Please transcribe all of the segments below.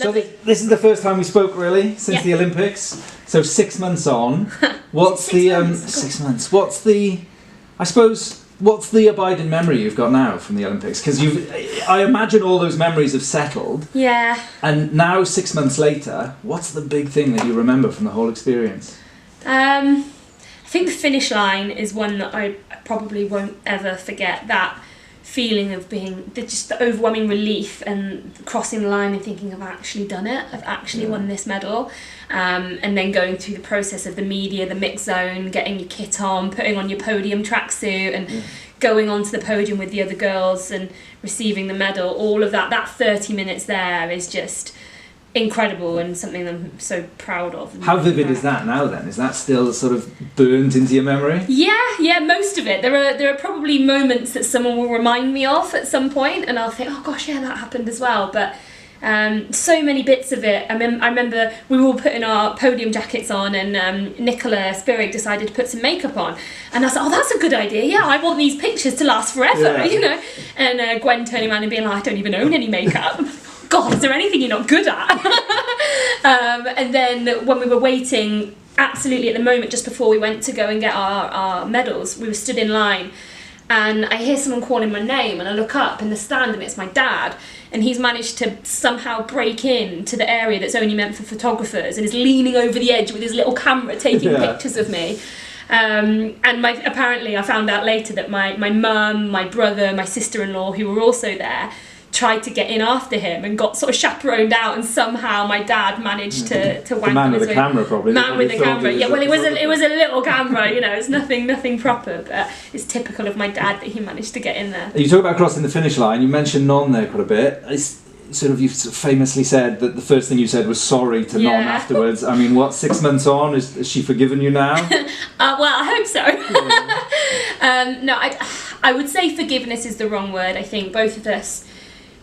So this is the first time we spoke, really, since the Olympics. So 6 months on. What's 6 months? What's the abiding memory you've got now from the Olympics? Because I imagine all those memories have settled. Yeah. And now, 6 months later, what's the big thing that you remember from the whole experience? I think the finish line is one that I probably won't ever forget. That feeling of just the overwhelming relief and crossing the line and thinking, I've actually done it, I've actually won this medal, and then going through the process of the media, the mix zone, getting your kit on, putting on your podium tracksuit and going onto the podium with the other girls and receiving the medal. All of that 30 minutes there is just incredible and something I'm so proud of. How vivid is that now then? Is that still sort of burnt into your memory? Yeah, most of it. There are probably moments that someone will remind me of at some point and I'll think, oh gosh, yeah, that happened as well. But so many bits of it. I remember we were all putting our podium jackets on and Nicola Spirig decided to put some makeup on. And I was like, oh, that's a good idea. Yeah, I want these pictures to last forever, you know. And Gwen turning around and being like, I don't even own any makeup. God, is there anything you're not good at? And then when we were waiting, absolutely at the moment, just before we went to go and get our medals, we were stood in line and I hear someone calling my name and I look up in the stand and it's my dad. And he's managed to somehow break in to the area that's only meant for photographers and is leaning over the edge with his little camera taking pictures of me. And apparently I found out later that my mum, my brother, my sister-in-law, who were also there, tried to get in after him and got sort of chaperoned out, and somehow my dad managed to wank the man with the camera, probably. Man with the camera, yeah. Well, it was a little camera, you know. It's nothing proper, but it's typical of my dad that he managed to get in there. You talk about crossing the finish line. You mentioned Non there quite a bit. You've famously said that the first thing you said was sorry to Non afterwards. I mean, 6 months on, has she forgiven you now? Well, I hope so. No, I would say forgiveness is the wrong word. I think both of us,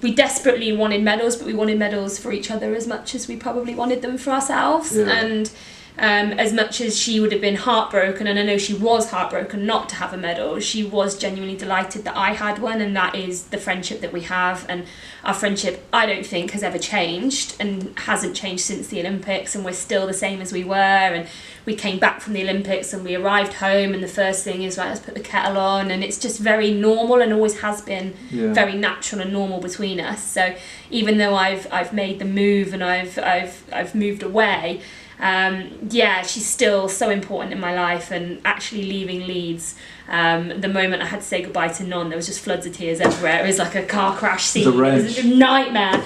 we desperately wanted medals, but we wanted medals for each other as much as we probably wanted them for ourselves. And as much as she would have been heartbroken, and I know she was heartbroken not to have a medal, she was genuinely delighted that I had one, and that is the friendship that we have. And our friendship, I don't think, has ever changed and hasn't changed since the Olympics, and we're still the same as we were. And we came back from the Olympics and we arrived home and the first thing is, right, let's put the kettle on, and it's just very normal and always has been very natural and normal between us. So even though I've made the move and I've moved away, she's still so important in my life. And actually leaving Leeds, the moment I had to say goodbye to Non, there was just floods of tears everywhere. It was like a car crash scene. It was a nightmare.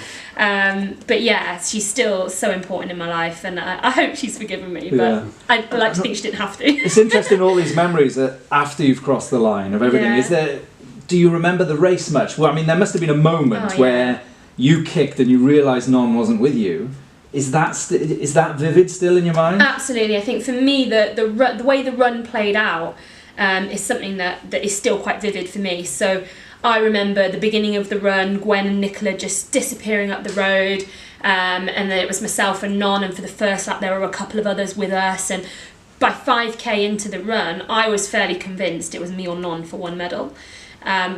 But yeah, she's still so important in my life, and I hope she's forgiven me, but I like to think she didn't have to. It's interesting, all these memories that after you've crossed the line of everything. Do you remember the race much? Well, I mean, there must have been a moment where you kicked and you realised Non wasn't with you. Is that vivid still in your mind? Absolutely. I think for me, the way the run played out is something that is still quite vivid for me. So I remember the beginning of the run, Gwen and Nicola just disappearing up the road, and then it was myself and Non, and for the first lap there were a couple of others with us, and by 5k into the run I was fairly convinced it was me or Non for one medal.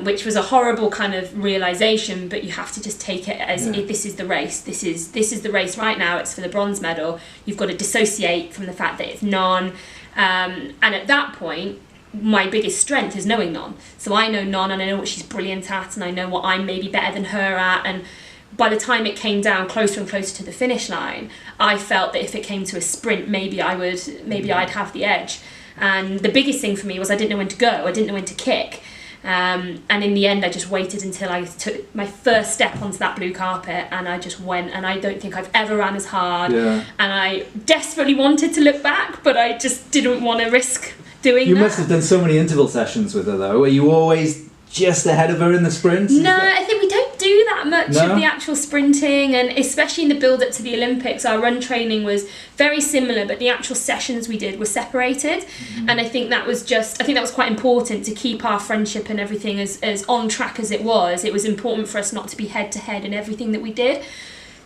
Which was a horrible kind of realisation, but you have to just take it as this is the race. This is the race right now. It's for the bronze medal. You've got to dissociate from the fact that it's Non. And at that point, my biggest strength is knowing Non. So I know Non, and I know what she's brilliant at, and I know what I'm maybe better than her at. And by the time it came down closer and closer to the finish line, I felt that if it came to a sprint, maybe I'd have the edge. And the biggest thing for me was I didn't know when to go. I didn't know when to kick. And in the end I just waited until I took my first step onto that blue carpet, and I just went, and I don't think I've ever ran as hard, and I desperately wanted to look back, but I just didn't want to risk doing that. You must have done so many interval sessions with her though. Are you always just ahead of her in the sprint? No, I think we don't do that much of the actual sprinting, and especially in the build up to the Olympics our run training was very similar, but the actual sessions we did were separated. And I think that was quite important to keep our friendship and everything as on track as it was. It was important for us not to be head to head in everything that we did.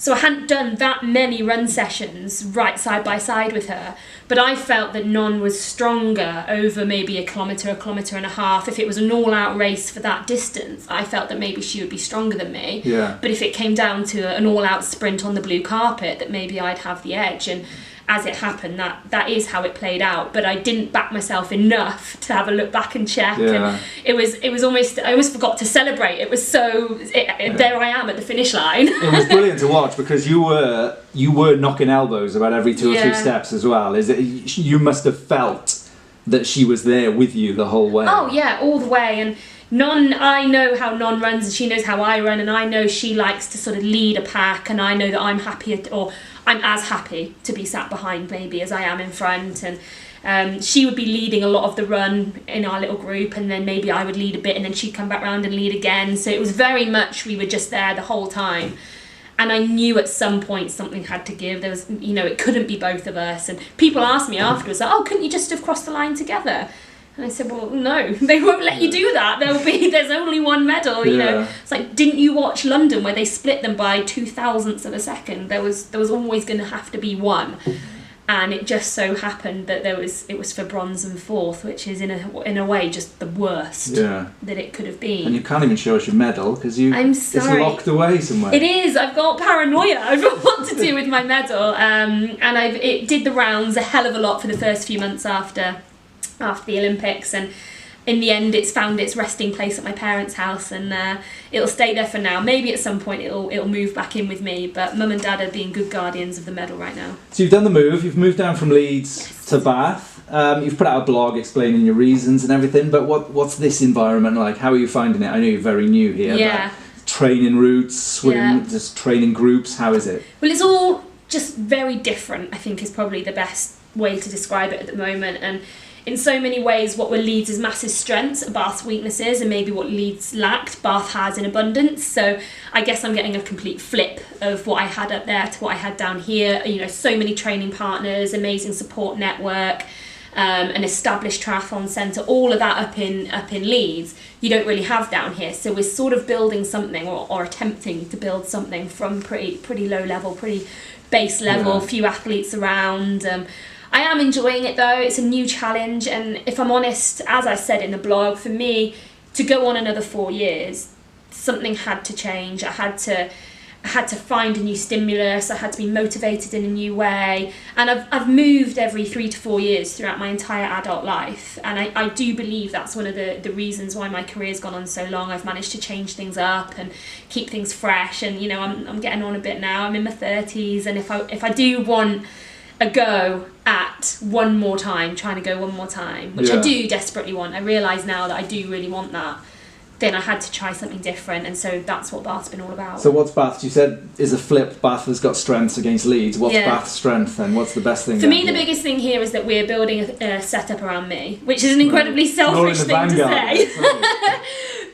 So I hadn't done that many run sessions right side by side with her, but I felt that Non was stronger over maybe a kilometre and a half. If it was an all-out race for that distance, I felt that maybe she would be stronger than me. Yeah. But if it came down to an all-out sprint on the blue carpet, that maybe I'd have the edge. And as it happened, that is how it played out. But I didn't back myself enough to have a look back and check. Yeah. And it was almost, I almost forgot to celebrate. It was so, there I am at the finish line. It was brilliant to watch because you were knocking elbows about every 2 or 3 steps as well. You must have felt that she was there with you the whole way. Oh yeah, all the way. And Non, I know how Non runs and she knows how I run, and I know she likes to sort of lead a pack, and I know that I'm I'm as happy to be sat behind maybe as I am in front. And she would be leading a lot of the run in our little group, and then maybe I would lead a bit and then she'd come back round and lead again. So it was very much, we were just there the whole time. And I knew at some point something had to give. There was, it couldn't be both of us. And people asked me afterwards, like, oh, couldn't you just have crossed the line together? And I said, well, no, they won't let you do that. There's only one medal, you know. It's like, didn't you watch London where they split them by 0.002 of a second? There was always going to have to be one. And it just so happened that it was for bronze and fourth, which is in a way just the worst that it could have been. And you can't even show us your medal because it's locked away somewhere. It is. I've got paranoia over what to do with my medal. And it did the rounds a hell of a lot for the first few months after the Olympics, and in the end it's found its resting place at my parents' house, and it'll stay there for now. Maybe at some point it'll move back in with me, but Mum and Dad are being good guardians of the medal right now. So you've done the move, you've moved down from Leeds to Bath, you've put out a blog explaining your reasons and everything, but what's this environment like? How are you finding it? I know you're very new here, but training routes, swimming, just training groups, how is it? Well, it's all just very different, I think is probably the best way to describe it at the moment. And in so many ways, what were Leeds' massive strengths are Bath's weaknesses, and maybe what Leeds lacked, Bath has in abundance. So I guess I'm getting a complete flip of what I had up there to what I had down here. So many training partners, amazing support network, an established triathlon centre, all of that up in Leeds, you don't really have down here. So we're sort of building something, or attempting to build something from pretty low level, pretty base level, few athletes around. I am enjoying it though. It's a new challenge, and if I'm honest, as I said in the blog, for me to go on another 4 years, something had to change. I had to find a new stimulus. I had to be motivated in a new way, and I've moved every 3 to 4 years throughout my entire adult life, and I do believe that's one of the reasons why my career's gone on so long. I've managed to change things up and keep things fresh, and I'm getting on a bit now. I'm in my 30s, and if I do want a go at one more time, trying to go one more time, which I do desperately want. I realise now that I do really want that. Then I had to try something different, and so that's what Bath's been all about. So what's Bath? You said is a flip. Bath has got strengths against Leeds. What's Bath's strength then? What's the best thing? For me, the biggest thing here is that we're building a setup around me, which is an incredibly selfish thing to say.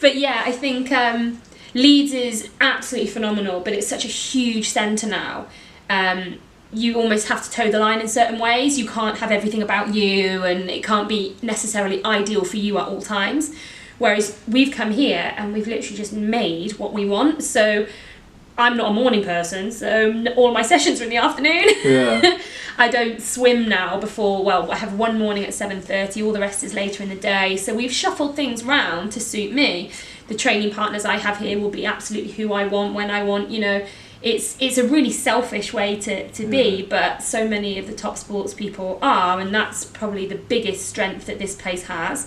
But yeah, I think Leeds is absolutely phenomenal, but it's such a huge centre now. You almost have to toe the line in certain ways. You can't have everything about you, and it can't be necessarily ideal for you at all times. Whereas we've come here and we've literally just made what we want. So I'm not a morning person, so all my sessions are in the afternoon. Yeah. I don't swim now I have one morning at 7:30, all the rest is later in the day. So we've shuffled things round to suit me. The training partners I have here will be absolutely who I want, when I want, It's a really selfish way to be, but so many of the top sports people are, and that's probably the biggest strength that this place has.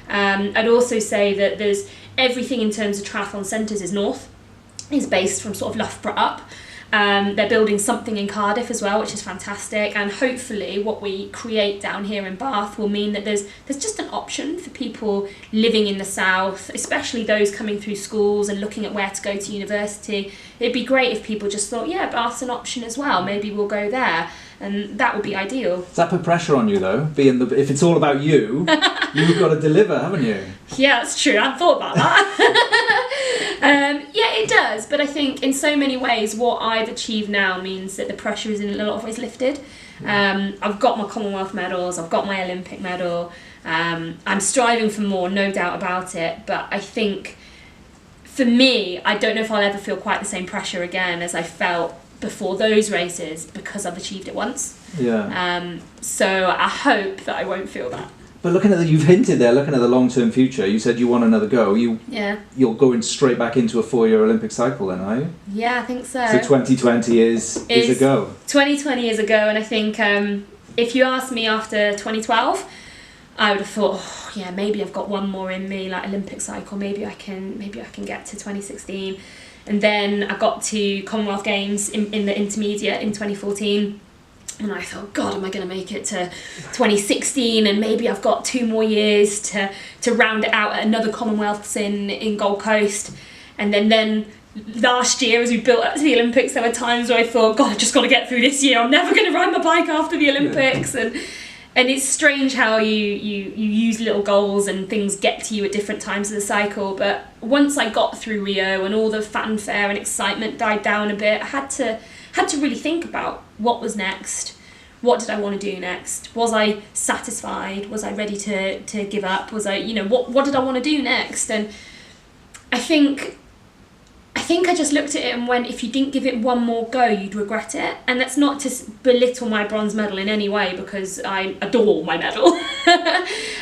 I'd also say that there's everything in terms of triathlon centres is based from sort of Loughborough up. They're building something in Cardiff as well, which is fantastic, and hopefully what we create down here in Bath will mean that there's just an option for people living in the south, especially those coming through schools and looking at where to go to university. It'd be great if people just thought, yeah, Bath's an option as well, maybe we'll go there, and that would be ideal. Does that put pressure on you though, if it's all about you, you've got to deliver, haven't you? Yeah, that's true, I hadn't thought about that. Yeah, it does, but I think in so many ways what I've achieved now means that the pressure is in a lot of ways lifted. I've got my Commonwealth medals, I've got my Olympic medal, I'm striving for more, no doubt about it, but I think for me, I don't know if I'll ever feel quite the same pressure again as I felt before those races because I've achieved it once. Yeah. So I hope that I won't feel that. But you've hinted there, looking at the long-term future, you said you want another go. You're going straight back into a 4-year Olympic cycle then, are you? Yeah, I think so. So 2020 is a go. 2020 is a go, and I think if you asked me after 2012, I would have thought, oh, yeah, maybe I've got one more in me, like Olympic cycle. Maybe I can get to 2016. And then I got to Commonwealth Games in the intermediate in 2014. And I thought, God, am I going to make it to 2016? And maybe I've got 2 more years to round it out at another Commonwealths in Gold Coast. And then last year, as we built up to the Olympics, there were times where I thought, God, I've just got to get through this year. I'm never going to ride my bike after the Olympics. Yeah. And it's strange how you use little goals and things get to you at different times of the cycle. But once I got through Rio and all the fanfare and excitement died down a bit, I had to really think about what was next. What did I want to do next? Was I satisfied? Was I ready to give up? Was I, what did I want to do next? And I think I just looked at it and went, if you didn't give it one more go, you'd regret it. And that's not to belittle my bronze medal in any way, because I adore my medal.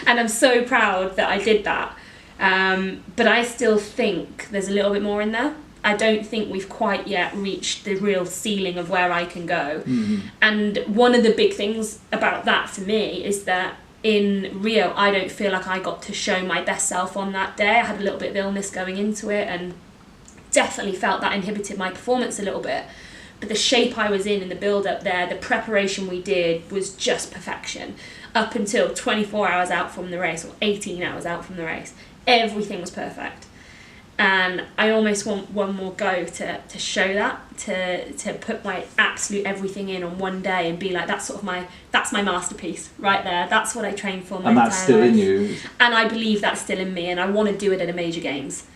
And I'm so proud that I did that. But I still think there's a little bit more in there. I don't think we've quite yet reached the real ceiling of where I can go. Mm-hmm. And one of the big things about that for me is that in Rio, I don't feel like I got to show my best self on that day. I had a little bit of illness going into it and definitely felt that inhibited my performance a little bit. But the shape I was in the build-up there, the preparation we did was just perfection. Up until 24 hours out from the race, or 18 hours out from the race, everything was perfect. And I almost want one more go to show that, to put my absolute everything in on one day and be like, that's my masterpiece right there. That's what I trained for my entire life. And that's still in you. And I believe that's still in me, and I want to do it at a major games.